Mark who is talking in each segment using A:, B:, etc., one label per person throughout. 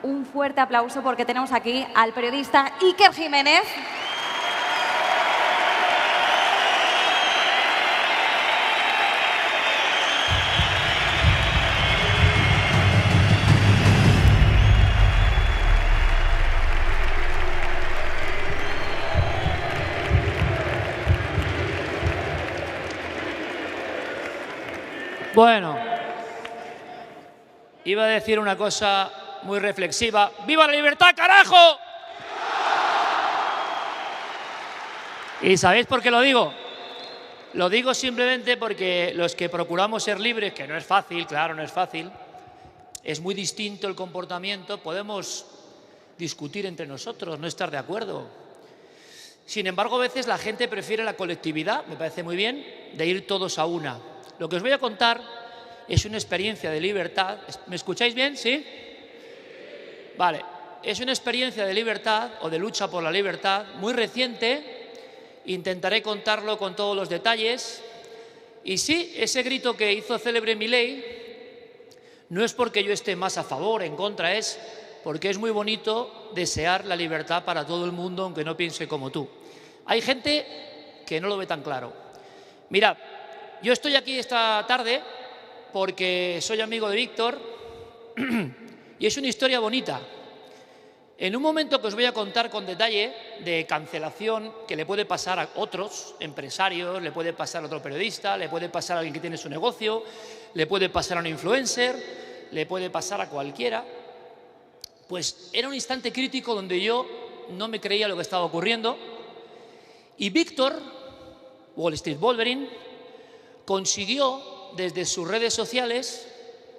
A: un fuerte aplauso porque tenemos aquí al periodista Iker Jiménez.
B: Bueno, iba a decir una cosa muy reflexiva. ¡Viva la libertad, carajo! ¿Y sabéis por qué lo digo? Lo digo simplemente porque los que procuramos ser libres, que no es fácil, claro, no es fácil, es muy distinto el comportamiento, podemos discutir entre nosotros, no estar de acuerdo. Sin embargo, a veces la gente prefiere la colectividad, me parece muy bien, de ir todos a una. Lo que os voy a contar es una experiencia de libertad. ¿Me escucháis bien? ¿Sí? Vale. Es una experiencia de libertad o de lucha por la libertad muy reciente. Intentaré contarlo con todos los detalles. Y sí, ese grito que hizo célebre Milei no es porque yo esté más a favor, en contra, es porque es muy bonito desear la libertad para todo el mundo, aunque no piense como tú. Hay gente que no lo ve tan claro. Mirad, yo estoy aquí esta tarde porque soy amigo de Víctor y es una historia bonita. En un momento que os voy a contar con detalle de cancelación que le puede pasar a otros empresarios, le puede pasar a otro periodista, le puede pasar a alguien que tiene su negocio, le puede pasar a un influencer, le puede pasar a cualquiera, pues era un instante crítico donde yo no me creía lo que estaba ocurriendo y Víctor, Wall Street Wolverine, consiguió desde sus redes sociales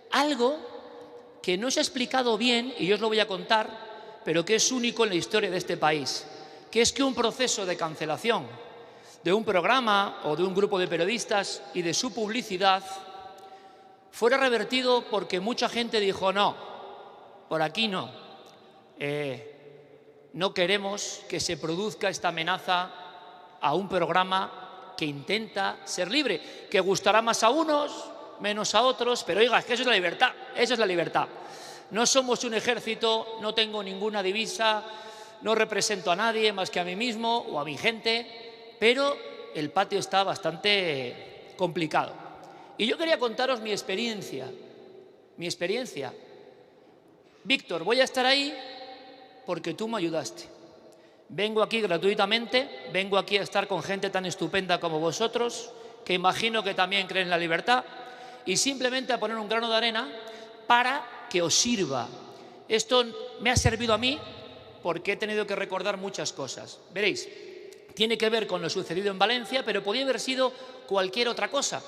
B: algo que no se ha explicado bien, y yo os lo voy a contar, pero que es único en la historia de este país, que es que un proceso de cancelación de un programa o de un grupo de periodistas y de su publicidad fuera revertido porque mucha gente dijo no, por aquí no, no queremos que se produzca esta amenaza a un programa que intenta ser libre, que gustará más a unos, menos a otros, pero oiga, es que eso es la libertad, eso es la libertad. No somos un ejército, no tengo ninguna divisa, no represento a nadie más que a mí mismo o a mi gente, pero el patio está bastante complicado. Y yo quería contaros mi experiencia. Víctor, voy a estar ahí porque tú me ayudaste. Vengo aquí gratuitamente, vengo aquí a estar con gente tan estupenda como vosotros, que imagino que también creen en la libertad, y simplemente a poner un grano de arena para que os sirva. Esto me ha servido a mí porque he tenido que recordar muchas cosas. Veréis, tiene que ver con lo sucedido en Valencia, pero podía haber sido cualquier otra cosa.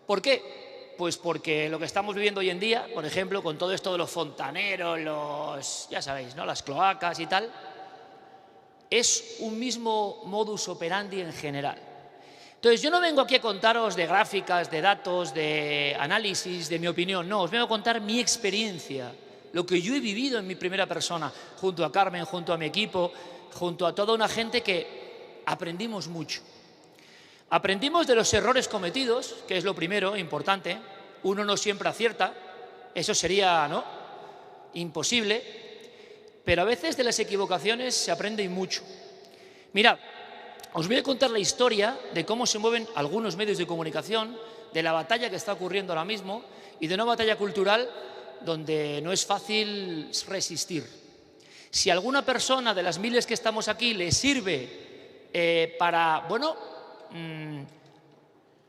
B: ¿Por qué? Pues porque lo que estamos viviendo hoy en día, por ejemplo, con todo esto de los fontaneros, ya sabéis, ¿no?, las cloacas y tal, es un mismo modus operandi en general. Entonces, yo no vengo aquí a contaros de gráficas, de datos, de análisis, de mi opinión, no, os vengo a contar mi experiencia, lo que yo he vivido en mi primera persona, junto a Carmen, junto a mi equipo, junto a toda una gente que aprendimos mucho. Aprendimos de los errores cometidos, que es lo primero, importante. Uno no siempre acierta, eso sería, ¿no?, imposible. Pero a veces de las equivocaciones se aprende y mucho. Mirad, os voy a contar la historia de cómo se mueven algunos medios de comunicación, de la batalla que está ocurriendo ahora mismo y de una batalla cultural donde no es fácil resistir. Si a alguna persona de las miles que estamos aquí le sirve para, bueno,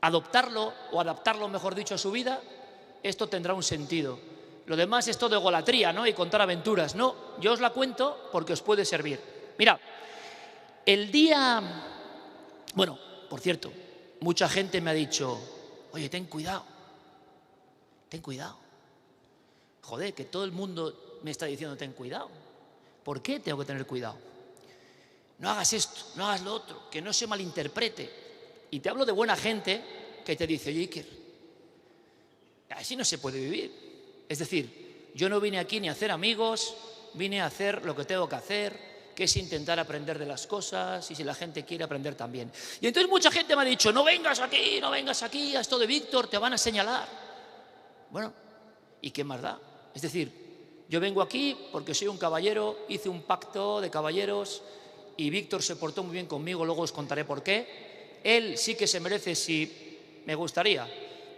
B: adoptarlo o adaptarlo, mejor dicho, a su vida, esto tendrá un sentido. Lo demás es todo egolatría, ¿no?, y contar aventuras. No, yo os la cuento porque os puede servir. Mirad, el día... Bueno, por cierto, mucha gente me ha dicho, oye, ten cuidado, ten cuidado. Joder, que todo el mundo me está diciendo ten cuidado. ¿Por qué tengo que tener cuidado? No hagas esto, no hagas lo otro, que no se malinterprete. Y te hablo de buena gente que te dice, oye, Iker, así no se puede vivir. Es decir, yo no vine aquí ni a hacer amigos, vine a hacer lo que tengo que hacer, que es intentar aprender de las cosas y si la gente quiere aprender también. Y entonces mucha gente me ha dicho, no vengas aquí, a esto de Víctor, te van a señalar. Bueno, ¿y qué más da? Es decir, Yo vengo aquí porque soy un caballero, hice un pacto de caballeros y Víctor se portó muy bien conmigo, luego os contaré por qué. Él sí que se merece, si me gustaría.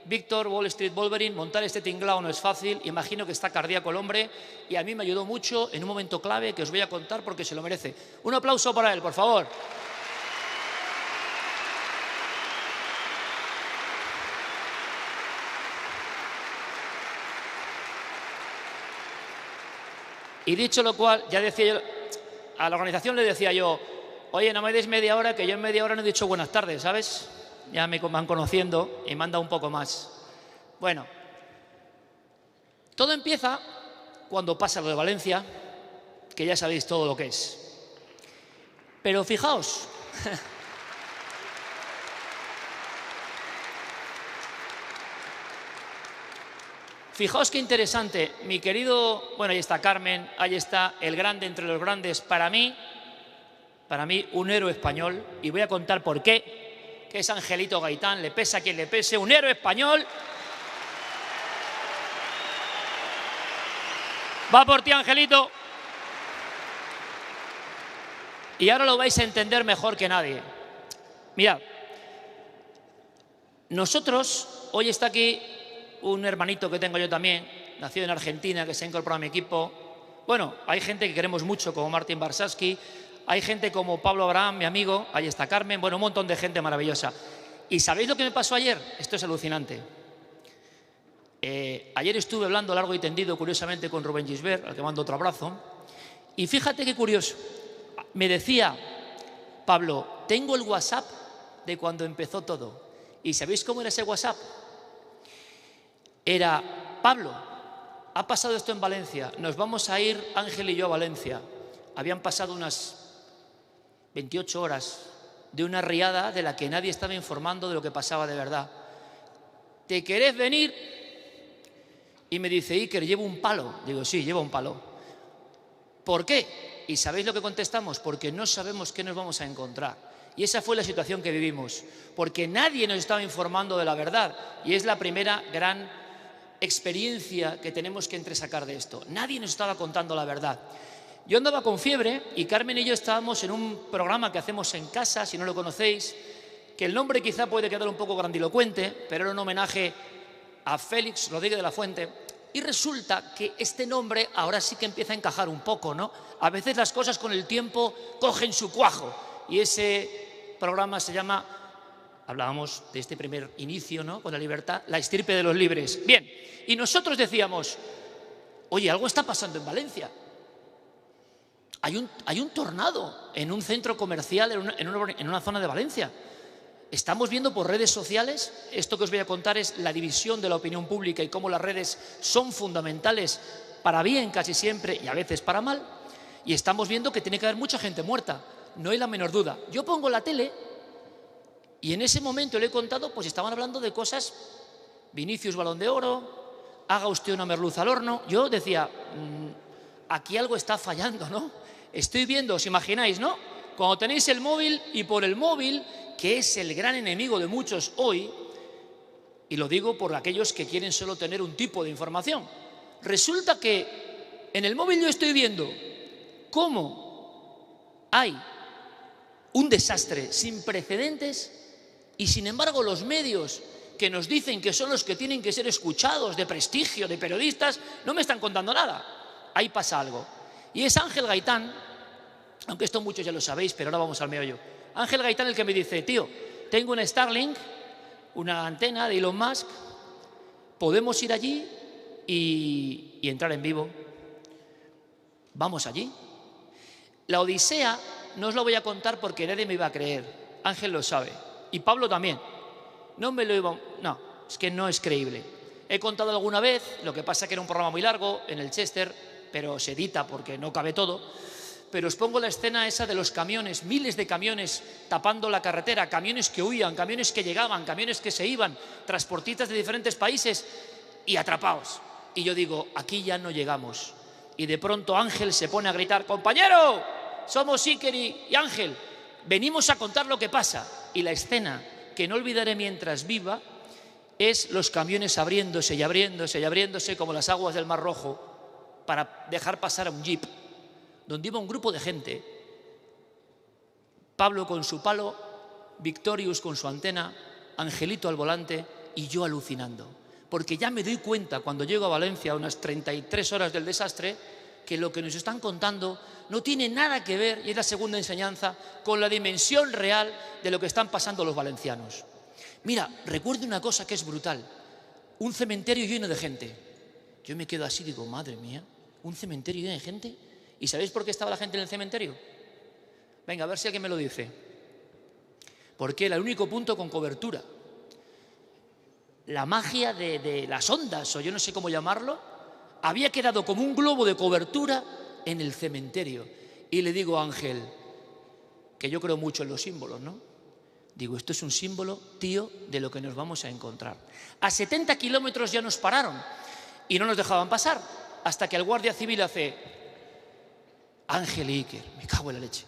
B: Víctor, Wall Street Wolverine, montar este tinglao no es fácil, imagino que está cardíaco el hombre y a mí me ayudó mucho en un momento clave que os voy a contar porque se lo merece. Un aplauso para él, por favor. Y dicho lo cual, ya decía yo, a la organización le decía yo, oye, no me deis media hora, que yo en media hora no he dicho buenas tardes, ¿sabes? Ya me van conociendo y me han dado un poco más. Bueno, todo empieza cuando pasa lo de Valencia, que ya sabéis todo lo que es. Pero fijaos, fijaos qué interesante, mi querido, bueno, ahí está Carmen, ahí está el grande entre los grandes, para mí un héroe español, y voy a contar por qué, que es Angelito Gaitán, le pese a quien le pese, un héroe español. Va por ti, Angelito. Y ahora lo vais a entender mejor que nadie. Mirad, nosotros, hoy está aquí un hermanito que tengo yo también, nacido en Argentina, que se ha incorporado a mi equipo. Bueno, hay gente que queremos mucho, como Martin Barsaski, hay gente como Pablo Abraham, mi amigo, ahí está Carmen, bueno, un montón de gente maravillosa. ¿Y sabéis lo que me pasó ayer? Esto es alucinante. Ayer estuve hablando largo y tendido, curiosamente, con Rubén Gisbert, al que mando otro abrazo, y fíjate qué curioso. Me decía, Pablo, tengo el WhatsApp de cuando empezó todo. ¿Y sabéis cómo era ese WhatsApp? Era, Pablo, ha pasado esto en Valencia, nos vamos a ir Ángel y yo a Valencia. Habían pasado unas 28 horas de una riada de la que nadie estaba informando de lo que pasaba de verdad. ¿Te querés venir? Y me dice, Iker, llevo un palo. Digo, sí, llevo un palo. ¿Por qué? ¿Y sabéis lo que contestamos? Porque no sabemos qué nos vamos a encontrar. Y esa fue la situación que vivimos, porque nadie nos estaba informando de la verdad. Y es la primera gran experiencia que tenemos que entresacar de esto. Nadie nos estaba contando la verdad. Yo andaba con fiebre y Carmen y yo estábamos en un programa que hacemos en casa, si no lo conocéis, que el nombre quizá puede quedar un poco grandilocuente, pero era un homenaje a Félix Rodríguez de la Fuente. Y resulta que este nombre ahora sí que empieza a encajar un poco, ¿no? A veces las cosas con el tiempo cogen su cuajo. Y ese programa se llama, hablábamos de este primer inicio, ¿no?, con la libertad, La estirpe de los libres. Bien, y nosotros decíamos, oye, algo está pasando en Valencia. Hay un tornado en un centro comercial, en una zona de Valencia. Estamos viendo por redes sociales, esto que os voy a contar es la división de la opinión pública y cómo las redes son fundamentales para bien casi siempre y a veces para mal. Y estamos viendo que tiene que haber mucha gente muerta, no hay la menor duda. Yo pongo la tele y en ese momento le he contado, pues estaban hablando de cosas, Vinicius Balón de Oro, haga usted una merluza al horno. Yo decía, aquí algo está fallando, ¿no? Estoy viendo, os imagináis, ¿no? Cuando tenéis el móvil y por el móvil, que es el gran enemigo de muchos hoy, y lo digo por aquellos que quieren solo tener un tipo de información, resulta que en el móvil yo estoy viendo cómo hay un desastre sin precedentes y sin embargo los medios que nos dicen que son los que tienen que ser escuchados, de prestigio, de periodistas, no me están contando nada. Ahí pasa algo. Y es Ángel Gaitán, aunque esto muchos ya lo sabéis, pero ahora vamos al meollo. Ángel Gaitán el que me dice, tío, tengo una Starlink, una antena de Elon Musk, podemos ir allí y entrar en vivo. Vamos allí. La odisea no os lo voy a contar porque nadie me iba a creer. Ángel lo sabe. Y Pablo también. No, es que no es creíble. He contado alguna vez, lo que pasa que era un programa muy largo en el Chester, pero se edita porque no cabe todo. Pero os pongo la escena esa de los camiones, miles de camiones tapando la carretera, camiones que huían, camiones que llegaban, camiones que se iban, transportistas de diferentes países y atrapados. Y yo digo, aquí ya no llegamos. Y de pronto Ángel se pone a gritar, compañero, somos Iker y Ángel, venimos a contar lo que pasa. Y la escena que no olvidaré mientras viva es los camiones abriéndose y abriéndose y abriéndose como las aguas del Mar Rojo para dejar pasar a un jeep, donde iba un grupo de gente, Pablo con su palo, Victorious con su antena, Angelito al volante y yo alucinando. Porque ya me doy cuenta cuando llego a Valencia, a unas 33 horas del desastre, que lo que nos están contando no tiene nada que ver, y es la segunda enseñanza, con la dimensión real de lo que están pasando los valencianos. Mira, recuerdo una cosa que es brutal, un cementerio lleno de gente. Yo me quedo así y digo, madre mía, ¿un cementerio lleno de gente? ¿Y sabéis por qué estaba la gente en el cementerio? Venga, a ver si alguien me lo dice. Porque era el único punto con cobertura. La magia de las ondas, o yo no sé cómo llamarlo, había quedado como un globo de cobertura en el cementerio. Y le digo a Ángel, que yo creo mucho en los símbolos, ¿no? Digo, esto es un símbolo, tío, de lo que nos vamos a encontrar. A 70 kilómetros ya nos pararon y no nos dejaban pasar, hasta que el guardia civil hace, Ángel y Iker, me cago en la leche.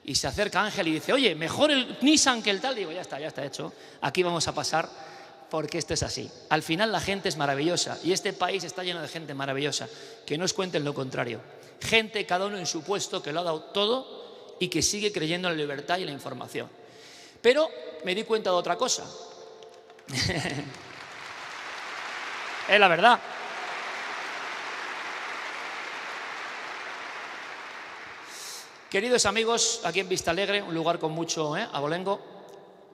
B: Y se acerca Ángel y dice, oye, mejor el Nissan que el tal. Digo, ya está hecho, aquí vamos a pasar porque esto es así. Al final la gente es maravillosa y este país está lleno de gente maravillosa, que no os cuenten lo contrario. Gente, cada uno en su puesto, que lo ha dado todo y que sigue creyendo en la libertad y en la información. Pero me di cuenta de otra cosa. Es la verdad. Queridos amigos, aquí en Vistalegre, un lugar con mucho abolengo,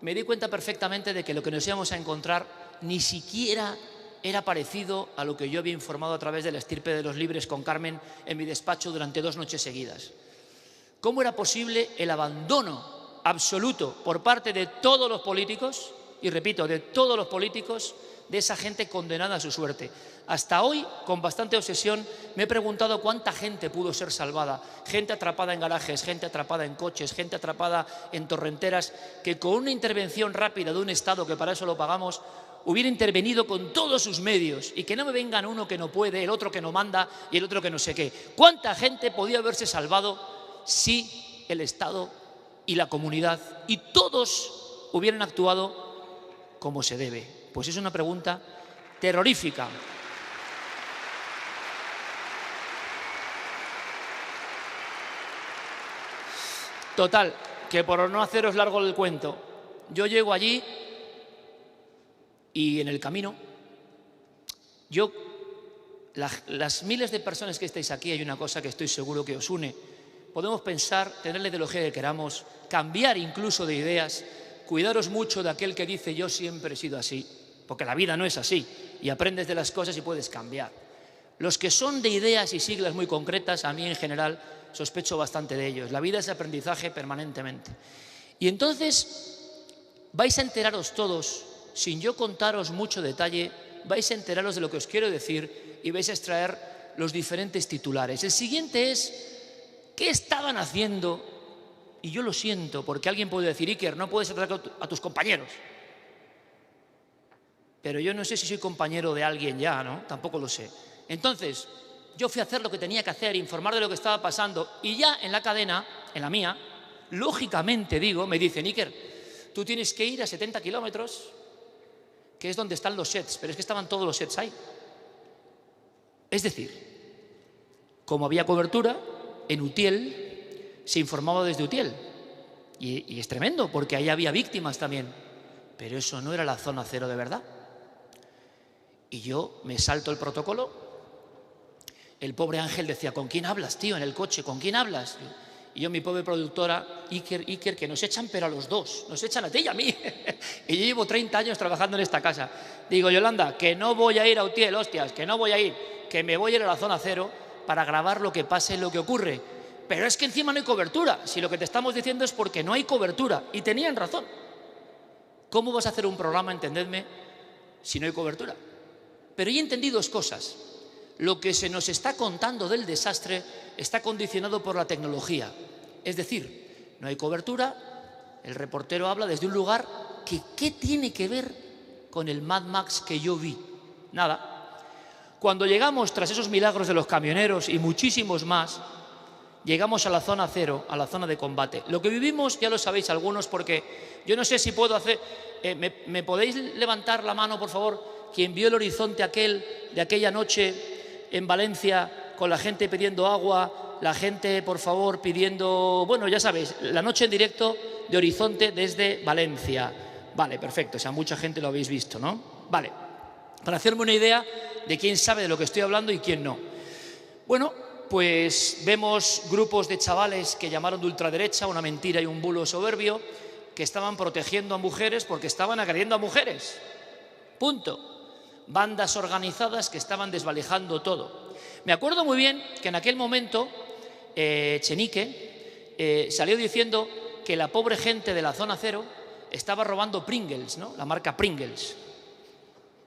B: me di cuenta perfectamente de que lo que nos íbamos a encontrar ni siquiera era parecido a lo que yo había informado a través de la estirpe de los libres con Carmen en mi despacho durante 2 noches seguidas. ¿Cómo era posible el abandono absoluto por parte de todos los políticos, y repito, de todos los políticos, de esa gente condenada a su suerte? Hasta hoy, con bastante obsesión, me he preguntado cuánta gente pudo ser salvada. Gente atrapada en garajes, gente atrapada en coches, gente atrapada en torrenteras, que con una intervención rápida de un Estado, que para eso lo pagamos, hubiera intervenido con todos sus medios, y que no me vengan uno que no puede, el otro que no manda y el otro que no sé qué. ¿Cuánta gente podía haberse salvado si el Estado y la comunidad y todos hubieran actuado como se debe? Pues es una pregunta terrorífica. Total, que por no haceros largo el cuento, yo llego allí y en el camino, las miles de personas que estáis aquí, hay una cosa que estoy seguro que os une. Podemos pensar, tener la ideología que queramos, cambiar incluso de ideas, cuidaros mucho de aquel que dice yo siempre he sido así, porque la vida no es así y aprendes de las cosas y puedes cambiar. Los que son de ideas y siglas muy concretas, a mí en general sospecho bastante de ellos. La vida es aprendizaje permanentemente. Y entonces vais a enteraros todos, sin yo contaros mucho detalle, vais a enteraros de lo que os quiero decir y vais a extraer los diferentes titulares. El siguiente es, ¿qué estaban haciendo? Y yo lo siento, porque alguien puede decir, Iker, no puedes atacar a tus compañeros. Pero yo no sé si soy compañero de alguien ya, ¿no? Tampoco lo sé. Entonces, yo fui a hacer lo que tenía que hacer, informar de lo que estaba pasando, y ya en la cadena, en la mía, lógicamente digo, me dicen, Iker, tú tienes que ir a 70 kilómetros, que es donde están los sets, pero es que estaban todos los sets ahí. Es decir, como había cobertura, en Utiel se informaba desde Utiel. Y es tremendo, porque ahí había víctimas también. Pero eso no era la zona cero de verdad. Y yo me salto el protocolo. El pobre Ángel decía, ¿con quién hablas, tío, en el coche? ¿Con quién hablas? Y yo, mi pobre productora, Iker, que nos echan, pero a los dos. Nos echan a ti y a mí. Y yo llevo 30 años trabajando en esta casa. Digo, Yolanda, que no voy a ir a Utiel, hostias, que no voy a ir, que me voy a ir a la zona cero para grabar lo que pase, lo que ocurre. Pero es que encima no hay cobertura. Si lo que te estamos diciendo es porque no hay cobertura. Y tenían razón. ¿Cómo vas a hacer un programa, entendedme, si no hay cobertura? Pero he entendido 2 cosas. Lo que se nos está contando del desastre está condicionado por la tecnología. Es decir, no hay cobertura, el reportero habla desde un lugar que ¿qué tiene que ver con el Mad Max que yo vi? Nada. Cuando llegamos, tras esos milagros de los camioneros y muchísimos más, llegamos a la zona cero, a la zona de combate. Lo que vivimos ya lo sabéis algunos, porque yo no sé si puedo hacer... ¿Me podéis levantar la mano, por favor, quien vio el horizonte aquel de aquella noche en Valencia con la gente pidiendo agua, la gente, por favor, pidiendo... Bueno, ya sabéis, la noche en directo de Horizonte desde Valencia. Vale, perfecto, o sea, mucha gente lo habéis visto, ¿no? Vale, para hacerme una idea de quién sabe de lo que estoy hablando y quién no. Bueno, pues vemos grupos de chavales que llamaron de ultraderecha, una mentira y un bulo soberbio, que estaban protegiendo a mujeres porque estaban agrediendo a mujeres. Punto. Bandas organizadas que estaban desvalijando todo. Me acuerdo muy bien que en aquel momento Chenique salió diciendo que la pobre gente de la zona cero estaba robando Pringles, ¿no? La marca Pringles.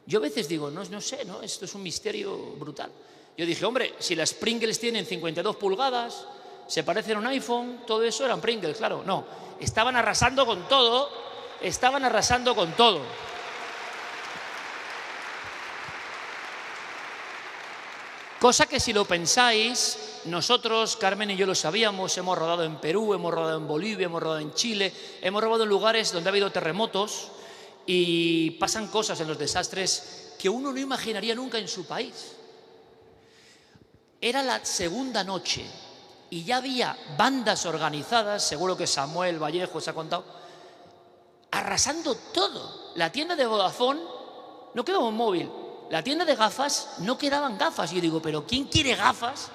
B: Yo a veces digo, no sé, ¿no? Esto es un misterio brutal. Yo dije, hombre, si las Pringles tienen 52 pulgadas, se parecen a un iPhone, todo eso eran Pringles, claro. No, estaban arrasando con todo, estaban arrasando con todo. Cosa que si lo pensáis, nosotros, Carmen y yo lo sabíamos, hemos rodado en Perú, hemos rodado en Bolivia, hemos rodado en Chile, hemos rodado en lugares donde ha habido terremotos y pasan cosas en los desastres que uno no imaginaría nunca en su país. Era la segunda noche y ya había bandas organizadas, seguro que Samuel Vallejo os ha contado, arrasando todo. La tienda de Vodafone no quedaba un móvil. La tienda de gafas no quedaban gafas. Yo digo, ¿pero quién quiere gafas?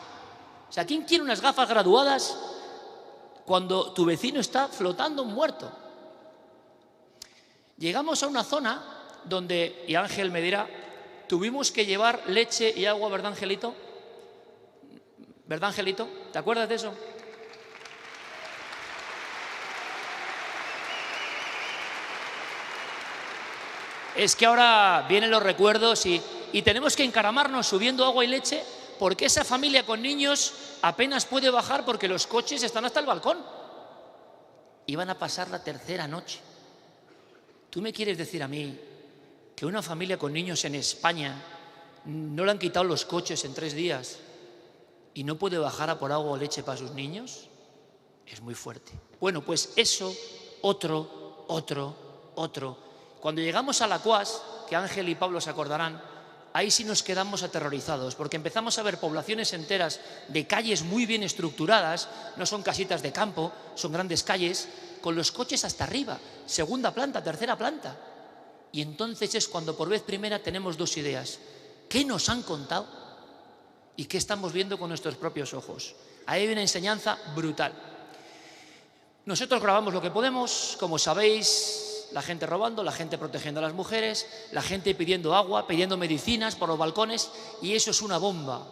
B: O sea, ¿quién quiere unas gafas graduadas cuando tu vecino está flotando muerto? Llegamos a una zona donde, y Ángel me dirá, tuvimos que llevar leche y agua, ¿verdad, Angelito? ¿Verdad, Angelito? ¿Te acuerdas de eso? Es que ahora vienen los recuerdos y tenemos que encaramarnos subiendo agua y leche porque esa familia con niños apenas puede bajar porque los coches están hasta el balcón. Iban a pasar la tercera noche. ¿Tú me quieres decir a mí que una familia con niños en España no le han quitado los coches en 3 días y no puede bajar a por agua o leche para sus niños? Es muy fuerte. Bueno, pues eso, otro. Cuando llegamos a La Cuas, que Ángel y Pablo se acordarán, ahí sí nos quedamos aterrorizados, porque empezamos a ver poblaciones enteras de calles muy bien estructuradas, no son casitas de campo, son grandes calles, con los coches hasta arriba, segunda planta, tercera planta. Y entonces es cuando por vez primera tenemos 2 ideas. ¿Qué nos han contado? ¿Y qué estamos viendo con nuestros propios ojos? Ahí hay una enseñanza brutal. Nosotros grabamos lo que podemos, como sabéis, la gente robando, la gente protegiendo a las mujeres, la gente pidiendo agua, pidiendo medicinas por los balcones, y eso es una bomba.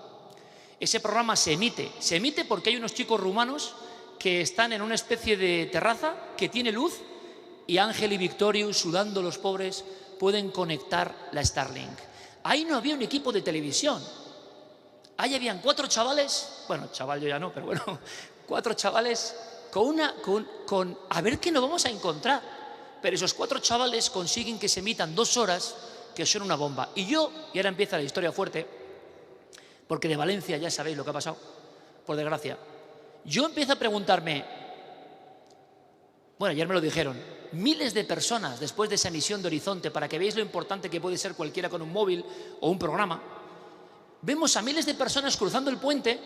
B: Ese programa se emite porque hay unos chicos rumanos que están en una especie de terraza que tiene luz y Ángel y Victorious, sudando los pobres, pueden conectar la Starlink. Ahí no había un equipo de televisión. Ahí habían 4 chavales, bueno, chaval yo ya no, pero bueno, 4 chavales con a ver qué nos vamos a encontrar. Pero esos 4 chavales consiguen que se emitan 2 horas, que son una bomba. Y ahora empieza la historia fuerte, porque de Valencia ya sabéis lo que ha pasado, por desgracia. Yo empiezo a preguntarme, bueno, ayer me lo dijeron, miles de personas después de esa emisión de Horizonte, para que veáis lo importante que puede ser cualquiera con un móvil o un programa, vemos a miles de personas cruzando el puente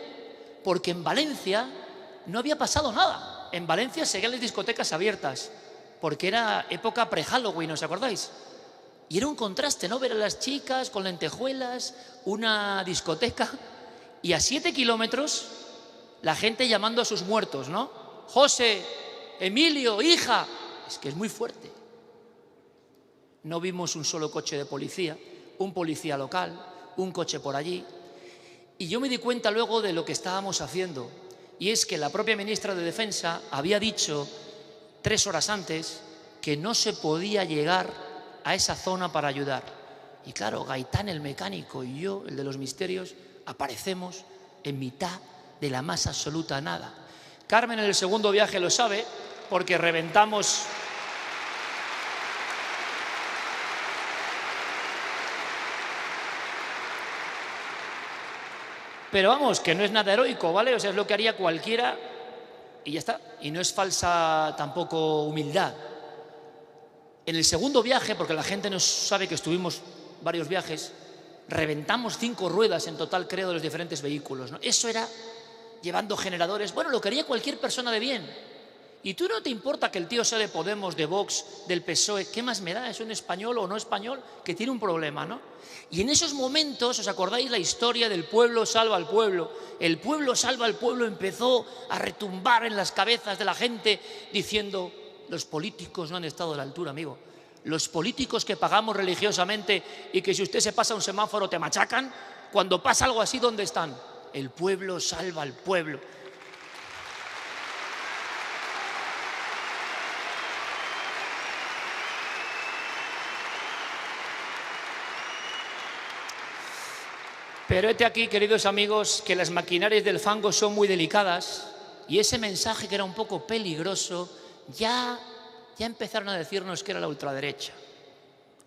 B: porque en Valencia no había pasado nada. En Valencia seguían las discotecas abiertas, porque era época pre-Halloween, ¿os acordáis? Y era un contraste, ¿no? Ver a las chicas con lentejuelas, una discoteca, y a 7 kilómetros la gente llamando a sus muertos, ¿no? José, Emilio, hija. Es que es muy fuerte. No vimos un solo coche de policía, un policía local, un coche por allí. Y yo me di cuenta luego de lo que estábamos haciendo, y es que la propia ministra de Defensa había dicho 3 horas antes que no se podía llegar a esa zona para ayudar. Y claro, Gaitán el mecánico y yo, el de los misterios, aparecemos en mitad de la más absoluta nada. Carmen en el segundo viaje lo sabe porque reventamos. Pero vamos, que no es nada heroico, ¿vale? O sea, es lo que haría cualquiera y ya está. Y no es falsa tampoco humildad. En el segundo viaje, porque la gente no sabe que estuvimos varios viajes, reventamos 5 ruedas en total, creo, de los diferentes vehículos, ¿no? Eso era llevando generadores. Bueno, lo quería cualquier persona de bien. Y tú no te importa que el tío sea de Podemos, de Vox, del PSOE, ¿qué más me da? ¿Es un español o no español que tiene un problema, no? Y en esos momentos, ¿os acordáis la historia del pueblo salva al pueblo? El pueblo salva al pueblo empezó a retumbar en las cabezas de la gente diciendo, los políticos no han estado a la altura, amigo. Los políticos que pagamos religiosamente y que si usted se pasa un semáforo te machacan, cuando pasa algo así, ¿dónde están? El pueblo salva al pueblo. Pero hete aquí, queridos amigos, que las maquinarias del fango son muy delicadas y ese mensaje que era un poco peligroso ya empezaron a decirnos que era la ultraderecha.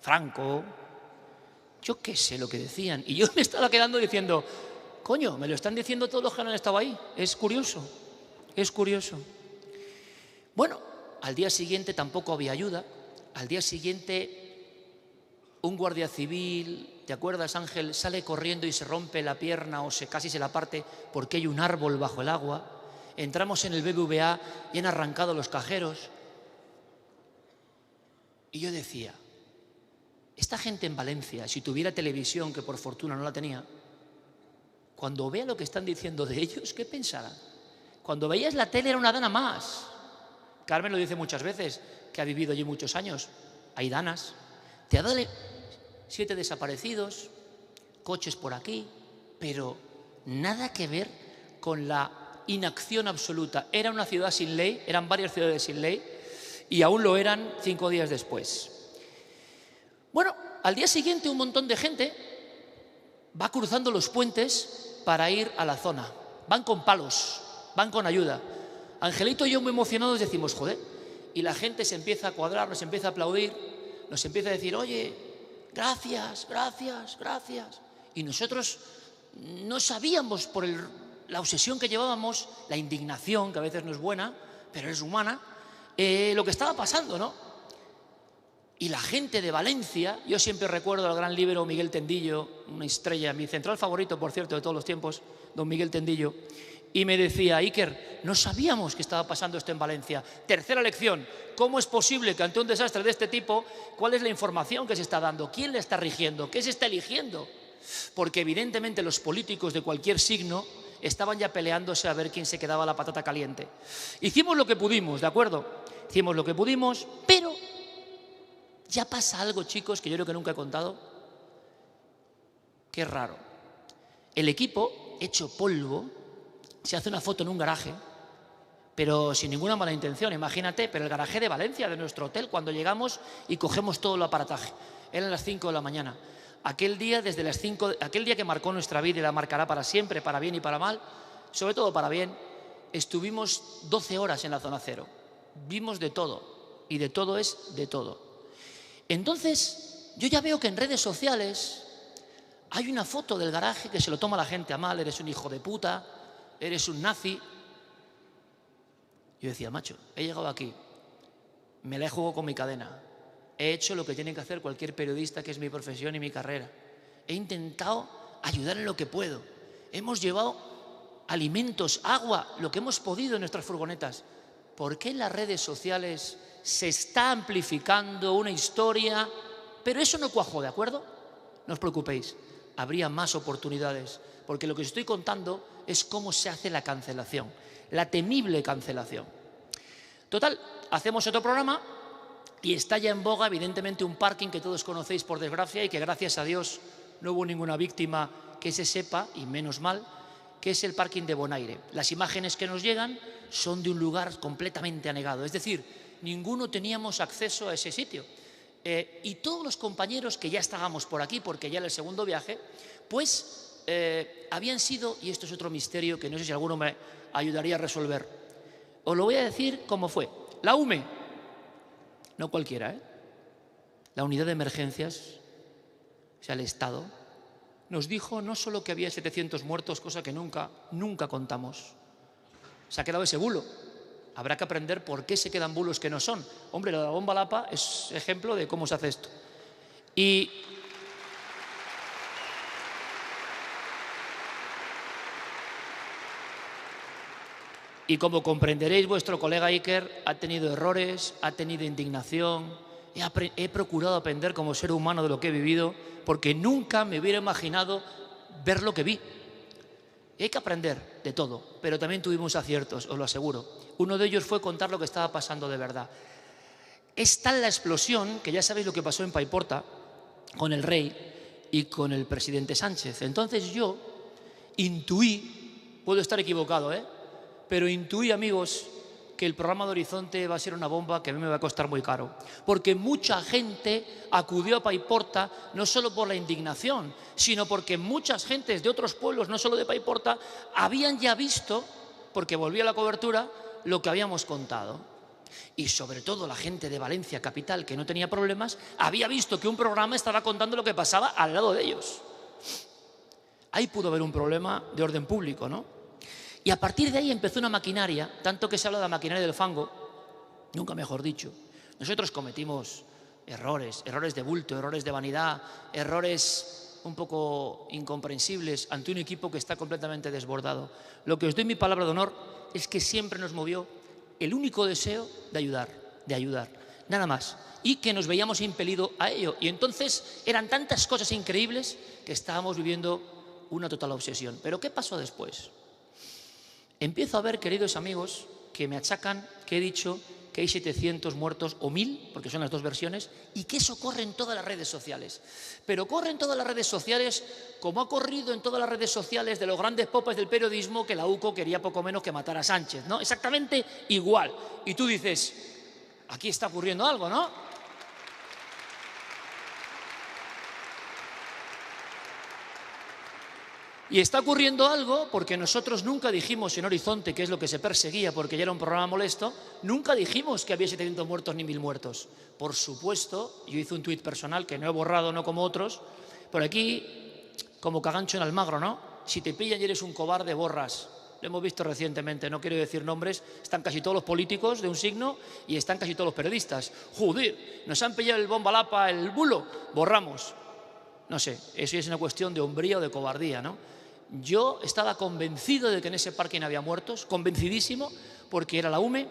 B: Franco, yo qué sé lo que decían. Y yo me estaba quedando diciendo, coño, me lo están diciendo todos los que no han estado ahí. Es curioso, es curioso. Bueno, al día siguiente tampoco había ayuda. Al día siguiente un guardia civil, ¿te acuerdas, Ángel? Sale corriendo y se rompe la pierna o casi se la parte porque hay un árbol bajo el agua. Entramos en el BBVA y han arrancado los cajeros. Y yo decía, esta gente en Valencia, si tuviera televisión, que por fortuna no la tenía, cuando vea lo que están diciendo de ellos, ¿qué pensarán? Cuando veías la tele era una dana más. Carmen lo dice muchas veces, que ha vivido allí muchos años. Hay danas. Te ha dado 7 desaparecidos, coches por aquí, pero nada que ver con la inacción absoluta. Era una ciudad sin ley, eran varias ciudades sin ley, y aún lo eran 5 días después. Bueno, al día siguiente un montón de gente va cruzando los puentes para ir a la zona. Van con palos, van con ayuda. Angelito y yo muy emocionados decimos, joder, y la gente se empieza a cuadrar, nos empieza a aplaudir, nos empieza a decir, oye, gracias, gracias, gracias. Y nosotros no sabíamos por la obsesión que llevábamos, la indignación, que a veces no es buena, pero es humana, lo que estaba pasando, ¿no? Y la gente de Valencia, yo siempre recuerdo al gran líbero Miguel Tendillo, una estrella, mi central favorito, por cierto, de todos los tiempos, don Miguel Tendillo, y me decía, Iker, no sabíamos que estaba pasando esto en Valencia. Tercera lección, ¿cómo es posible que ante un desastre de este tipo, cuál es la información que se está dando? ¿Quién le está rigiendo? ¿Qué se está eligiendo? Porque evidentemente los políticos de cualquier signo estaban ya peleándose a ver quién se quedaba la patata caliente. Hicimos lo que pudimos, ¿de acuerdo? Hicimos lo que pudimos, pero ya pasa algo, chicos, que yo creo que nunca he contado. Qué raro. El equipo, hecho polvo, se hace una foto en un garaje, pero sin ninguna mala intención, imagínate, pero el garaje de Valencia, de nuestro hotel, cuando llegamos y cogemos todo el aparataje. Eran las 5 de la mañana. Aquel día, desde las 5, aquel día que marcó nuestra vida y la marcará para siempre, para bien y para mal, sobre todo para bien, estuvimos 12 horas en la zona cero. Vimos de todo, y de todo es de todo. Entonces, yo ya veo que en redes sociales hay una foto del garaje que se lo toma la gente a mal, eres un hijo de puta, eres un nazi. Yo decía, macho, he llegado aquí, me la he jugado con mi cadena, he hecho lo que tiene que hacer cualquier periodista, que es mi profesión y mi carrera. He intentado ayudar en lo que puedo. Hemos llevado alimentos, agua, lo que hemos podido en nuestras furgonetas. ¿Por qué en las redes sociales se está amplificando una historia? Pero eso no cuajó, ¿de acuerdo? No os preocupéis, habría más oportunidades, porque lo que os estoy contando es cómo se hace la cancelación, la temible cancelación. Total, hacemos otro programa y está ya en boga, evidentemente, un parking que todos conocéis por desgracia y que gracias a Dios no hubo ninguna víctima que se sepa, y menos mal, que es el parking de Bonaire. Las imágenes que nos llegan son de un lugar completamente anegado, es decir, ninguno teníamos acceso a ese sitio. Y todos los compañeros que ya estábamos por aquí, porque ya era el segundo viaje, pues habían sido, y esto es otro misterio que no sé si alguno me ayudaría a resolver, os lo voy a decir cómo fue. La UME, no cualquiera, la unidad de emergencias, o sea, el Estado, nos dijo no solo que había 700 muertos, cosa que nunca contamos. Se ha quedado ese bulo. Habrá que aprender por qué se quedan bulos que no son. Hombre, la bomba Lapa es ejemplo de cómo se hace esto. Y Y como comprenderéis, vuestro colega Iker ha tenido errores, ha tenido indignación. He procurado aprender como ser humano de lo que he vivido, porque nunca me hubiera imaginado ver lo que vi. Y hay que aprender de todo, pero también tuvimos aciertos, os lo aseguro. Uno de ellos fue contar lo que estaba pasando de verdad. Es tal la explosión, que ya sabéis lo que pasó en Paiporta, con el rey y con el presidente Sánchez. Entonces yo intuí, puedo estar equivocado, pero intuí, amigos, que el programa de Horizonte va a ser una bomba que a mí me va a costar muy caro. Porque mucha gente acudió a Paiporta no solo por la indignación, sino porque muchas gentes de otros pueblos, no solo de Paiporta, habían ya visto, porque volvía la cobertura, lo que habíamos contado. Y sobre todo la gente de Valencia, capital, que no tenía problemas, había visto que un programa estaba contando lo que pasaba al lado de ellos. Ahí pudo haber un problema de orden público, ¿no? Y a partir de ahí empezó una maquinaria, tanto que se habla de la maquinaria del fango, nunca mejor dicho. Nosotros cometimos errores de bulto, errores de vanidad, errores un poco incomprensibles ante un equipo que está completamente desbordado. Lo que os doy mi palabra de honor es que siempre nos movió el único deseo de ayudar, nada más. Y que nos veíamos impelidos a ello. Y entonces eran tantas cosas increíbles que estábamos viviendo una total obsesión. ¿Pero qué pasó después? Empiezo a ver, queridos amigos, que me achacan que he dicho que hay 700 muertos o 1000, porque son las dos versiones, y que eso corre en todas las redes sociales. Pero corre en todas las redes sociales como ha corrido en todas las redes sociales de los grandes popes del periodismo que la UCO quería poco menos que matar a Sánchez, ¿no? Exactamente igual. Y tú dices, aquí está ocurriendo algo, ¿no? Y está ocurriendo algo porque nosotros nunca dijimos en Horizonte, que es lo que se perseguía porque ya era un programa molesto, nunca dijimos que había 700 muertos ni 1000 muertos. Por supuesto, yo hice un tuit personal que no he borrado, no como otros, por aquí, como cagancho en Almagro, ¿no? Si te pillan y eres un cobarde, borras. Lo hemos visto recientemente, no quiero decir nombres, están casi todos los políticos de un signo y están casi todos los periodistas. Joder, nos han pillado el bombalapa, el bulo, borramos. No sé, eso es una cuestión de hombría o de cobardía, ¿no? Yo estaba convencido de que en ese parque no había muertos, convencidísimo, porque era la UME,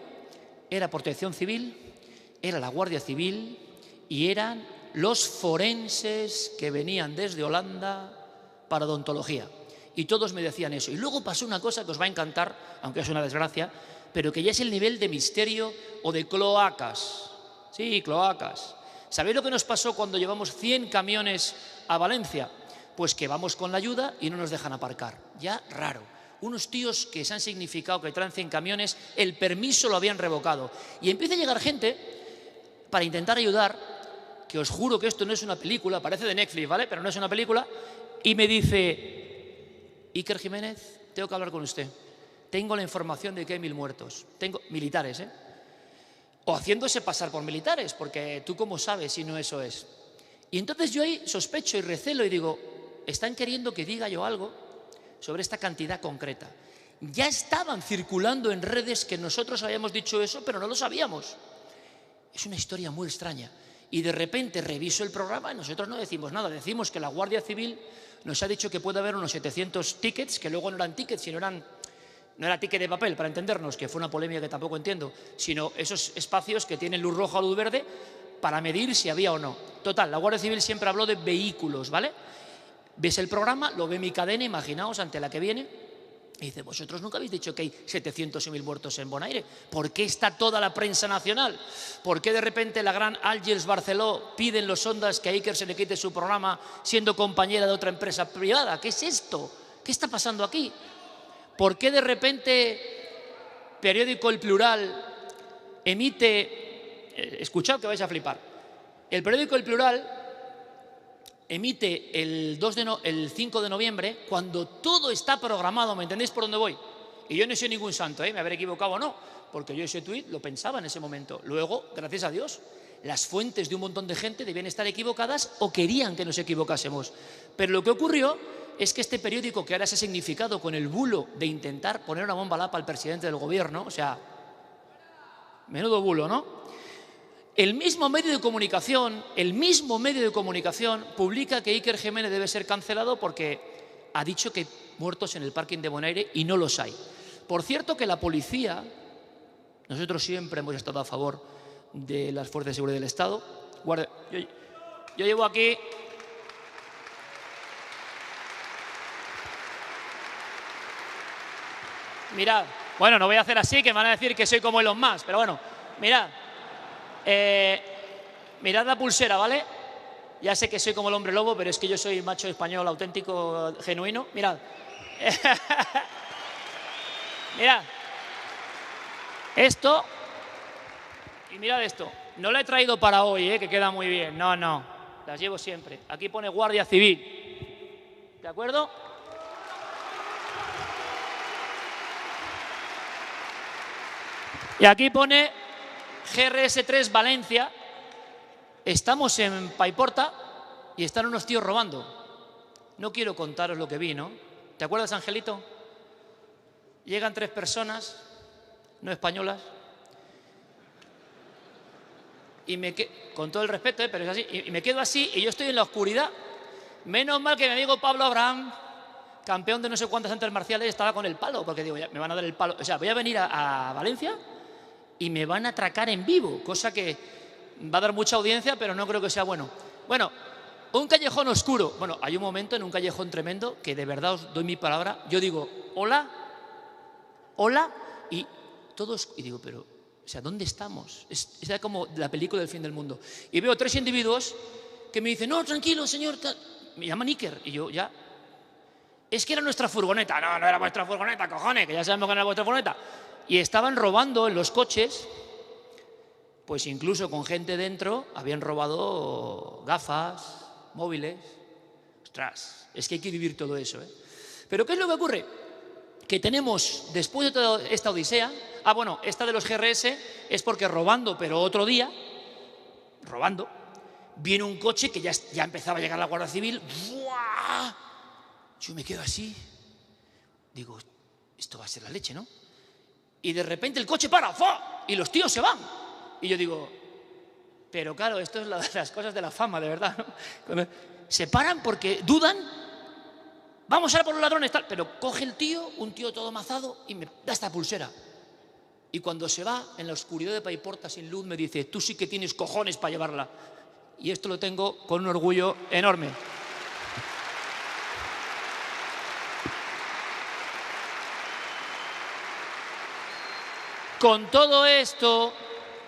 B: era Protección Civil, era la Guardia Civil y eran los forenses que venían desde Holanda para odontología. Y todos me decían eso. Y luego pasó una cosa que os va a encantar, aunque es una desgracia, pero que ya es el nivel de misterio o de cloacas. Sí, cloacas. ¿Sabéis lo que nos pasó cuando llevamos 100 camiones a Valencia? Pues que vamos con la ayuda y no nos dejan aparcar. Ya raro. Unos tíos que se han significado que traen 100 camiones, el permiso lo habían revocado. Y empieza a llegar gente para intentar ayudar, que os juro que esto no es una película, parece de Netflix, ¿vale? Pero no es una película. Y me dice, Iker Jiménez, tengo que hablar con usted. Tengo la información de que hay 1000 muertos. Tengo militares, ¿eh? O haciéndose pasar por militares, porque tú cómo sabes si no eso es. Y entonces yo ahí sospecho y recelo y digo, están queriendo que diga yo algo sobre esta cantidad concreta. Ya estaban circulando en redes que nosotros habíamos dicho eso, pero no lo sabíamos. Es una historia muy extraña. Y de repente reviso el programa y nosotros no decimos nada. Decimos que la Guardia Civil nos ha dicho que puede haber unos 700 tickets, que luego no eran tickets, sino no era ticket de papel, para entendernos, que fue una polémica que tampoco entiendo, sino esos espacios que tienen luz roja o luz verde para medir si había o no. Total, la Guardia Civil siempre habló de vehículos, ¿vale? Ves el programa, lo ve mi cadena, imaginaos, ante la que viene, y dice, vosotros nunca habéis dicho que hay 700 y 1000 muertos en Bonaire. ¿Por qué está toda la prensa nacional? ¿Por qué de repente la gran Àngels Barceló piden los Ondas que a Iker se le quite su programa siendo compañera de otra empresa privada? ¿Qué es esto? ¿Qué está pasando aquí? ¿Por qué de repente periódico El Plural emite, escuchad que vais a flipar, el periódico El Plural emite el 5 de noviembre, cuando todo está programado, ¿me entendéis por dónde voy? Y yo no soy ningún santo, me habré equivocado o no, porque yo ese tuit lo pensaba en ese momento. Luego, gracias a Dios, las fuentes de un montón de gente debían estar equivocadas o querían que nos equivocásemos. Pero lo que ocurrió es que este periódico, que ahora se ha significado con el bulo de intentar poner una bomba lapa al presidente del gobierno, o sea, menudo bulo, ¿no? El mismo medio de comunicación publica que Iker Jiménez debe ser cancelado porque ha dicho que hay muertos en el parking de Bonaire y no los hay. Por cierto que la policía, nosotros siempre hemos estado a favor de las fuerzas de seguridad del Estado. Yo llevo aquí... Mirad, bueno, no voy a hacer así, que me van a decir que soy como Elon Musk, pero bueno, mirad. Mirad la pulsera, ¿vale? Ya sé que soy como el hombre lobo, pero es que yo soy macho español auténtico, genuino. Mirad. Mirad. Esto. Y mirad esto. No la he traído para hoy, que queda muy bien. No, no. Las llevo siempre. Aquí pone Guardia Civil. ¿De acuerdo? Y aquí pone GRS3 Valencia. Estamos en Paiporta y están unos tíos robando. No quiero contaros lo que vi, ¿no? ¿Te acuerdas, Angelito? Llegan 3 personas, no españolas, y con todo el respeto, pero es así, y me quedo así y yo estoy en la oscuridad. Menos mal que mi amigo Pablo Abraham, campeón de no sé cuántas artes marciales, estaba con el palo, porque digo, ya, me van a dar el palo. O sea, voy a venir a Valencia y me van a atracar en vivo, cosa que va a dar mucha audiencia, pero no creo que sea bueno. Bueno, un callejón oscuro. Bueno, hay un momento en un callejón tremendo que de verdad os doy mi palabra. Yo digo, hola, hola, y todos, y digo, pero, o sea, ¿dónde estamos? Es como la película del fin del mundo. Y veo 3 individuos que me dicen, no, tranquilo, señor, me llaman Iker, y yo, ya, es que era nuestra furgoneta. No, no era vuestra furgoneta, cojones, que ya sabemos que no era vuestra furgoneta. Y estaban robando en los coches, pues incluso con gente dentro, habían robado gafas, móviles. Ostras, es que hay que vivir todo eso, ¿eh? Pero ¿qué es lo que ocurre? Que tenemos, después de toda esta odisea, bueno, esta de los GRS es porque robando, pero otro día, robando, viene un coche que ya empezaba a llegar la Guardia Civil. ¡Buah! Yo me quedo así, digo, esto va a ser la leche, ¿no? Y de repente el coche para, ¡fa! Y los tíos se van. Y yo digo, pero claro, esto es las cosas de la fama, de verdad, ¿no? Se paran porque dudan, vamos a ir por los ladrones, tal, pero coge el tío, un tío todo mazado, y me da esta pulsera. Y cuando se va, en la oscuridad de Paiporta, sin luz, me dice, tú sí que tienes cojones para llevarla. Y esto lo tengo con un orgullo enorme. Con todo esto,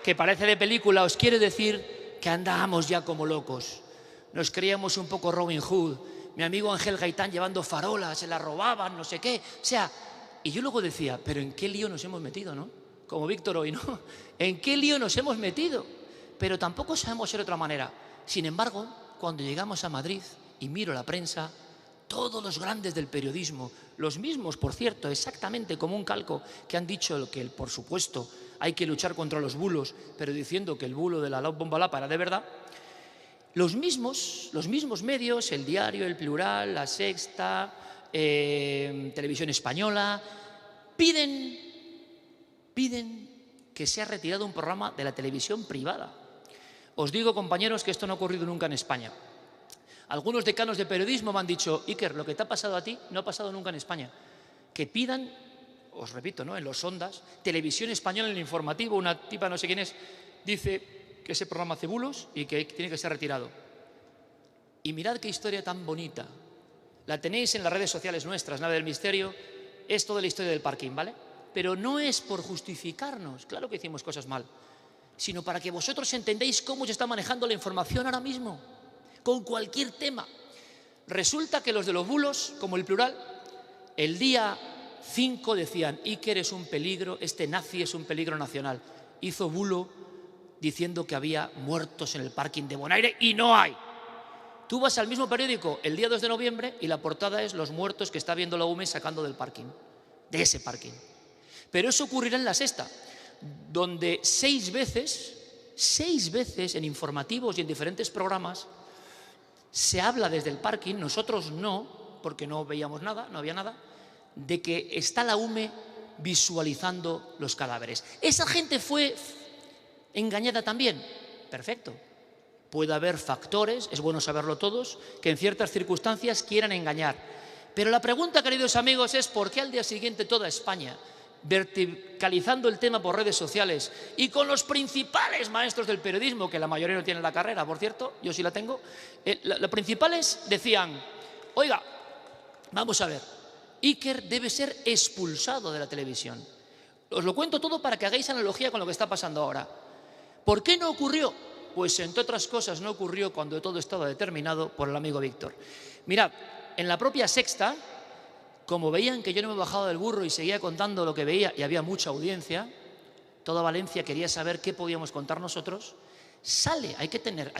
B: que parece de película, os quiero decir que andábamos ya como locos. Nos creíamos un poco Robin Hood. Mi amigo Ángel Gaitán llevando farolas, se la robaban, no sé qué. O sea, y yo luego decía, pero ¿en qué lío nos hemos metido, no? Como Víctor hoy, ¿no? ¿En qué lío nos hemos metido? Pero tampoco sabemos ser de otra manera. Sin embargo, cuando llegamos a Madrid y miro la prensa, todos los grandes del periodismo, los mismos, por cierto, exactamente como un calco, que han dicho que, por supuesto, hay que luchar contra los bulos, pero diciendo que el bulo de la bomba lapa era de verdad, los mismos medios, El Diario, El Plural, La Sexta, Televisión Española, piden que sea retirado un programa de la televisión privada. Os digo, compañeros, que esto no ha ocurrido nunca en España. Algunos decanos de periodismo me han dicho, Iker, lo que te ha pasado a ti no ha pasado nunca en España. Que pidan, os repito, ¿no?, en los Ondas, Televisión Española, en el informativo, una tipa, no sé quién es, dice que ese programa hace bulos y que tiene que ser retirado. Y mirad qué historia tan bonita. La tenéis en las redes sociales nuestras, Nave del Misterio, es toda la historia del parking, ¿vale? Pero no es por justificarnos, claro que hicimos cosas mal, sino para que vosotros entendáis cómo se está manejando la información ahora mismo, con cualquier tema. Resulta que los de los bulos, como El Plural, el día 5 decían, Iker es un peligro, este nazi es un peligro nacional. Hizo bulo diciendo que había muertos en el parking de Bonaire y no hay. Tú vas al mismo periódico el día 2 de noviembre y la portada es los muertos que está viendo la UME sacando del parking, de ese parking. Pero eso ocurrirá en La Sexta, donde 6 veces en informativos y en diferentes programas se habla desde el parking, nosotros no, porque no veíamos nada, no había nada, de que está la UME visualizando los cadáveres. Esa gente fue engañada también. Perfecto. Puede haber factores, es bueno saberlo todos, que en ciertas circunstancias quieran engañar. Pero la pregunta, queridos amigos, es ¿por qué al día siguiente toda España verticalizando el tema por redes sociales y con los principales maestros del periodismo, que la mayoría no tienen la carrera, por cierto, yo sí la tengo, los principales decían, oiga, vamos a ver, Iker debe ser expulsado de la televisión. Os lo cuento todo para que hagáis analogía con lo que está pasando ahora. ¿Por qué no ocurrió? Pues entre otras cosas no ocurrió cuando todo estaba determinado por el amigo Víctor. Mirad, en la propia Sexta, como veían que yo no me bajaba del burro y seguía contando lo que veía y había mucha audiencia, toda Valencia quería saber qué podíamos contar nosotros, hay que tener,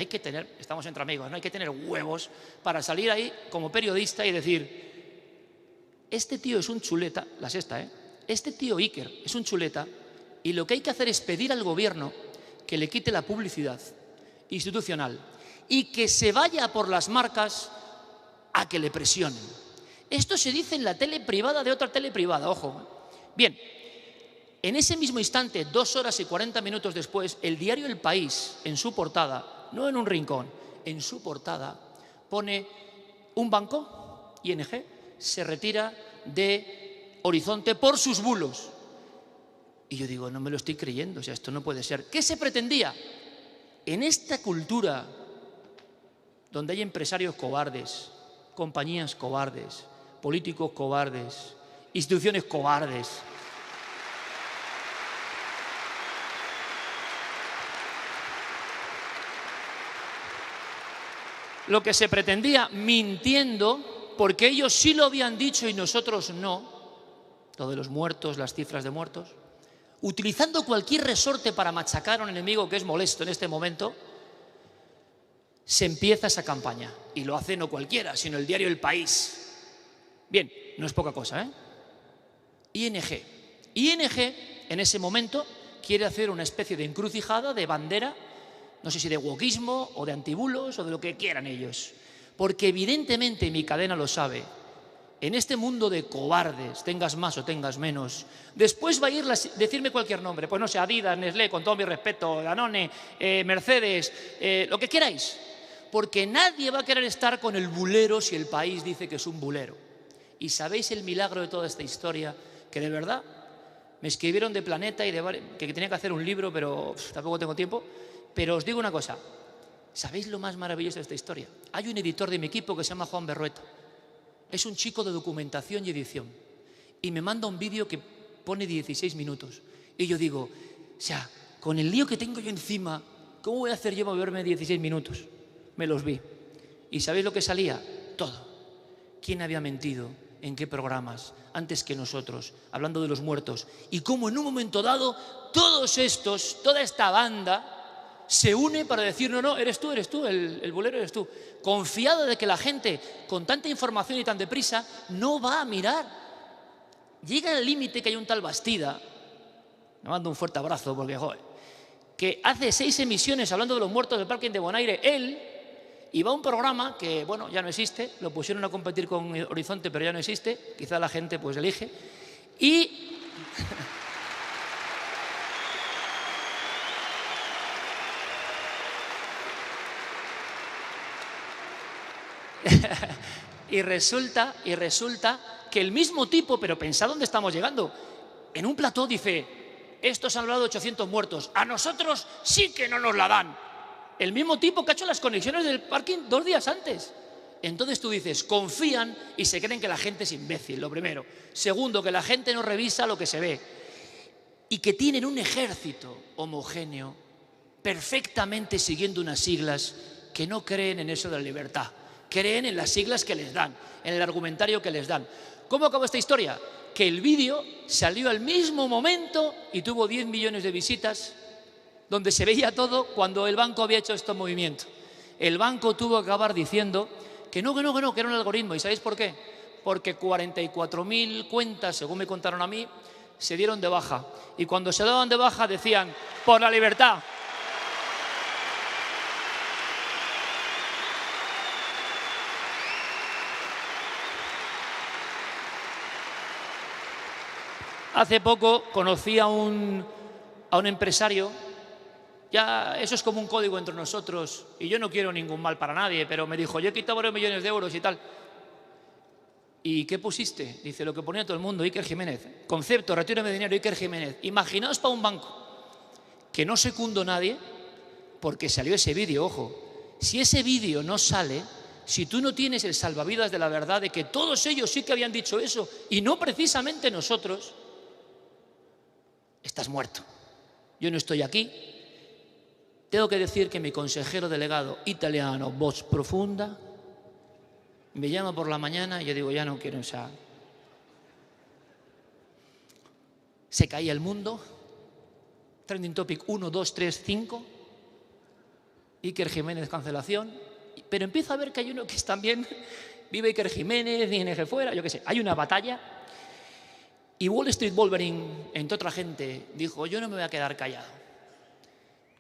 B: estamos entre amigos, ¿no? Hay que tener huevos para salir ahí como periodista y decir, este tío es un chuleta, la Sexta, este tío Iker es un chuleta y lo que hay que hacer es pedir al gobierno que le quite la publicidad institucional y que se vaya por las marcas a que le presionen. Esto se dice en la tele privada de otra tele privada, ojo. Bien, en ese mismo instante, 2 horas y 40 minutos después, el diario El País, en su portada, no en un rincón, en su portada, pone un banco, ING, se retira de Horizonte por sus bulos. Y yo digo, no me lo estoy creyendo, o sea, esto no puede ser. ¿Qué se pretendía? En esta cultura donde hay empresarios cobardes, compañías cobardes, políticos cobardes, instituciones cobardes, lo que se pretendía, mintiendo, porque ellos sí lo habían dicho y nosotros no, lo de los muertos, las cifras de muertos, utilizando cualquier resorte para machacar a un enemigo que es molesto en este momento, se empieza esa campaña. Y lo hace no cualquiera, sino el diario El País. Bien, no es poca cosa, ¿eh? ING. ING, en ese momento, quiere hacer una especie de encrucijada, de bandera, no sé si de wokismo o de antibulos o de lo que quieran ellos. Porque evidentemente, y mi cadena lo sabe, en este mundo de cobardes, tengas más o tengas menos, después va a ir decirme cualquier nombre, pues no sé, Adidas, Nestlé, con todo mi respeto, Danone, Mercedes, lo que queráis, porque nadie va a querer estar con el bulero si El País dice que es un bulero. Y sabéis el milagro de toda esta historia, que de verdad me escribieron de Planeta y que tenía que hacer un libro, pero tampoco tengo tiempo, pero os digo una cosa, ¿sabéis lo más maravilloso de esta historia? Hay un editor de mi equipo que se llama Juan Berrueta. Es un chico de documentación y edición. Y me manda un vídeo que pone 16 minutos. Y yo digo, o sea, con el lío que tengo yo encima, ¿cómo voy a hacer yo para verme 16 minutos? Me los vi. ¿Y sabéis lo que salía? Todo. ¿Quién había mentido? ¿En qué programas? Antes que nosotros, hablando de los muertos. Y cómo en un momento dado, todos estos, toda esta banda, se une para decir, no, eres tú, el bulero eres tú. Confiado de que la gente, con tanta información y tan deprisa, no va a mirar. Llega al límite que hay un tal Bastida, me mando un fuerte abrazo porque, joder, que hace 6 emisiones hablando de los muertos del parking de Bonaire, él, y va a un programa que, bueno, ya no existe, lo pusieron a competir con Horizonte, pero ya no existe, quizá la gente pues elige, y... y resulta que el mismo tipo, pero pensad dónde estamos llegando, en un plató dice, estos han hablado de 800 muertos, a nosotros sí que no nos la dan. El mismo tipo que ha hecho las conexiones del parking 2 días antes. Entonces tú dices, confían y se creen que la gente es imbécil, lo primero. Segundo, que la gente no revisa lo que se ve. Y que tienen un ejército homogéneo, perfectamente siguiendo unas siglas que no creen en eso de la libertad. Creen en las siglas que les dan, en el argumentario que les dan. ¿Cómo acabó esta historia? Que el vídeo salió al mismo momento y tuvo 10 millones de visitas, donde se veía todo cuando el banco había hecho este movimiento. El banco tuvo que acabar diciendo que no, que era un algoritmo. ¿Y sabéis por qué? Porque 44.000 cuentas, según me contaron a mí, se dieron de baja. Y cuando se daban de baja decían, por la libertad. Hace poco conocí a un empresario, ya eso es como un código entre nosotros, y yo no quiero ningún mal para nadie, pero me dijo, yo he quitado varios millones de euros y tal. ¿Y qué pusiste? Dice, lo que ponía todo el mundo, Iker Jiménez. Concepto, retírame de dinero, Iker Jiménez. Imaginaos para un banco que no secundó nadie, porque salió ese vídeo, ojo. Si ese vídeo no sale, si tú no tienes el salvavidas de la verdad de que todos ellos sí que habían dicho eso y no precisamente nosotros, estás muerto. Yo no estoy aquí. Tengo que decir que mi consejero delegado italiano, voz profunda, me llama por la mañana y yo digo, ya no quiero, o sea, se caía el mundo, trending topic 1, 2, 3, 5, Iker Jiménez cancelación, pero empiezo a ver que hay uno que es también, vive Iker Jiménez, ING fuera, yo qué sé, hay una batalla y Wall Street Wolverine, entre otra gente, dijo, yo no me voy a quedar callado.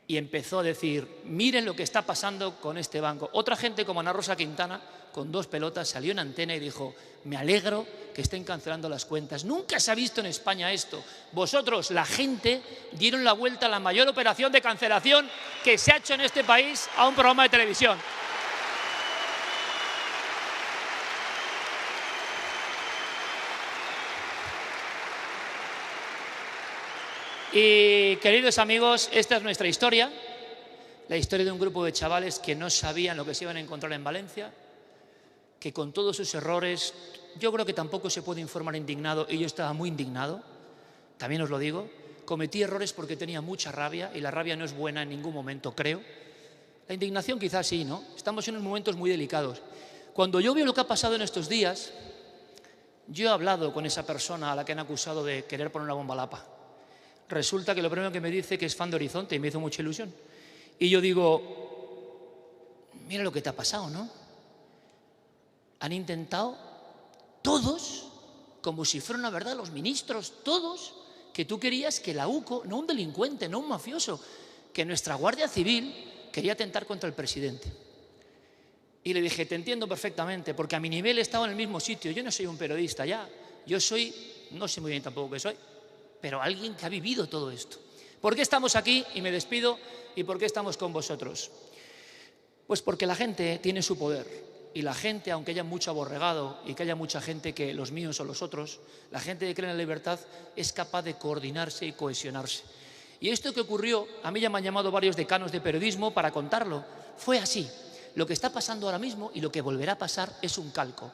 B: Y empezó a decir, miren lo que está pasando con este banco. Otra gente como Ana Rosa Quintana, con 2 pelotas, salió en antena y dijo, me alegro que estén cancelando las cuentas. Nunca se ha visto en España esto. Vosotros, la gente, dieron la vuelta a la mayor operación de cancelación que se ha hecho en este país a un programa de televisión. Y queridos amigos, esta es nuestra historia, la historia de un grupo de chavales que no sabían lo que se iban a encontrar en Valencia, que con todos sus errores, yo creo que tampoco se puede informar indignado, y yo estaba muy indignado, también os lo digo, cometí errores porque tenía mucha rabia, y la rabia no es buena en ningún momento, creo. La indignación quizás sí, ¿no? Estamos en unos momentos muy delicados. Cuando yo veo lo que ha pasado en estos días, yo he hablado con esa persona a la que han acusado de querer poner una bomba a Lapa. Resulta que lo primero que me dice que es fan de Horizonte y me hizo mucha ilusión. Y yo digo, mira lo que te ha pasado, ¿no? Han intentado todos, como si fuera una verdad, los ministros, todos, que tú querías que la UCO, no un delincuente, no un mafioso, que nuestra Guardia Civil quería atentar contra el presidente. Y le dije, te entiendo perfectamente, porque a mi nivel he estado en el mismo sitio. Yo no soy un periodista ya, yo soy, no sé muy bien tampoco qué soy, pero alguien que ha vivido todo esto. ¿Por qué estamos aquí? Y me despido. ¿Y por qué estamos con vosotros? Pues porque la gente tiene su poder. Y la gente, aunque haya mucho aborregado y que haya mucha gente que los míos o los otros, la gente que cree en la libertad es capaz de coordinarse y cohesionarse. Y esto que ocurrió, a mí ya me han llamado varios decanos de periodismo para contarlo. Fue así. Lo que está pasando ahora mismo y lo que volverá a pasar es un calco.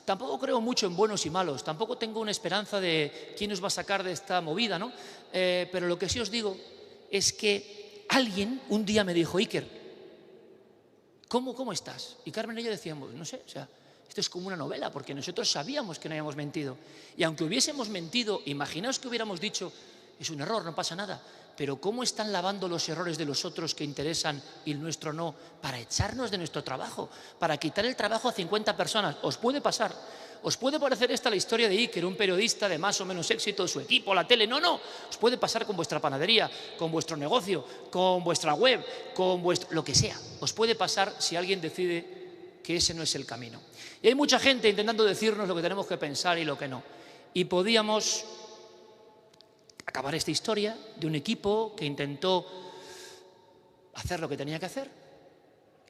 B: Tampoco creo mucho en buenos y malos, tampoco tengo una esperanza de quién nos va a sacar de esta movida, ¿no? Pero lo que sí os digo es que alguien un día me dijo, Iker, ¿cómo estás? Y Carmen y yo decíamos, no sé, o sea, esto es como una novela, porque nosotros sabíamos que no habíamos mentido. Y aunque hubiésemos mentido, imaginaos que hubiéramos dicho, es un error, no pasa nada. Pero ¿cómo están lavando los errores de los otros que interesan y el nuestro no? Para echarnos de nuestro trabajo, para quitar el trabajo a 50 personas. Os puede pasar. Os puede parecer esta la historia de Iker, un periodista de más o menos éxito, su equipo, la tele. No. Os puede pasar con vuestra panadería, con vuestro negocio, con vuestra web, con lo que sea. Os puede pasar si alguien decide que ese no es el camino. Y hay mucha gente intentando decirnos lo que tenemos que pensar y lo que no. Y podíamos acabar esta historia de un equipo que intentó hacer lo que tenía que hacer.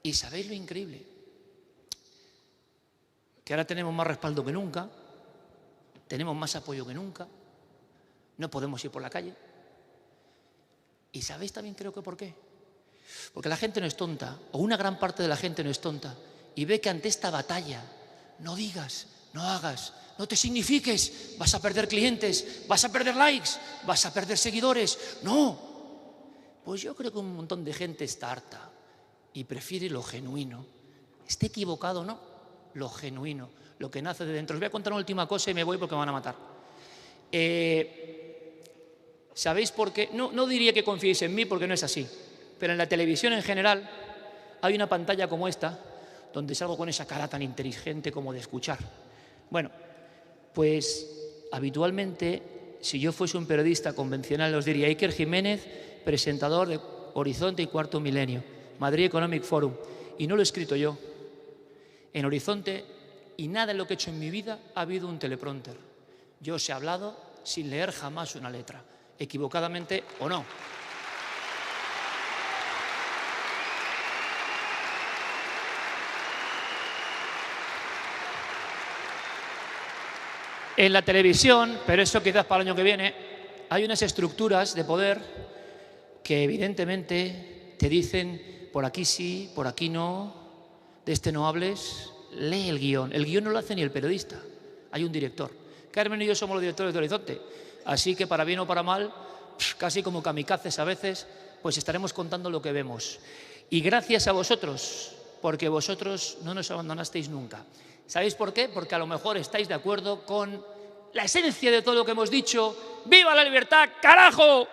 B: Y sabéis lo increíble, que ahora tenemos más respaldo que nunca, tenemos más apoyo que nunca, no podemos ir por la calle. Y sabéis también creo que por qué. Porque la gente no es tonta, o una gran parte de la gente no es tonta, y ve que ante esta batalla no digas, no hagas, no te signifiques, vas a perder clientes, vas a perder likes, vas a perder seguidores. No, pues yo creo que un montón de gente está harta y prefiere lo genuino. Esté equivocado o no, lo genuino, lo que nace de dentro. Os voy a contar una última cosa y me voy porque me van a matar. ¿Sabéis por qué? No diría que confiéis en mí porque no es así, pero en la televisión en general hay una pantalla como esta donde salgo con esa cara tan inteligente como de escuchar. Bueno, pues habitualmente, si yo fuese un periodista convencional, os diría Iker Jiménez, presentador de Horizonte y Cuarto Milenio, Madrid Economic Forum. Y no lo he escrito yo. En Horizonte, y nada en lo que he hecho en mi vida, ha habido un teleprompter. Yo os he hablado sin leer jamás una letra, equivocadamente o no. En la televisión, pero eso quizás para el año que viene, hay unas estructuras de poder que evidentemente te dicen por aquí sí, por aquí no, de este no hables, lee el guión. El guión no lo hace ni el periodista, hay un director. Carmen y yo somos los directores de Horizonte, así que para bien o para mal, casi como kamikazes a veces, pues estaremos contando lo que vemos. Y gracias a vosotros, porque vosotros no nos abandonasteis nunca. ¿Sabéis por qué? Porque a lo mejor estáis de acuerdo con la esencia de todo lo que hemos dicho. ¡Viva la libertad, carajo!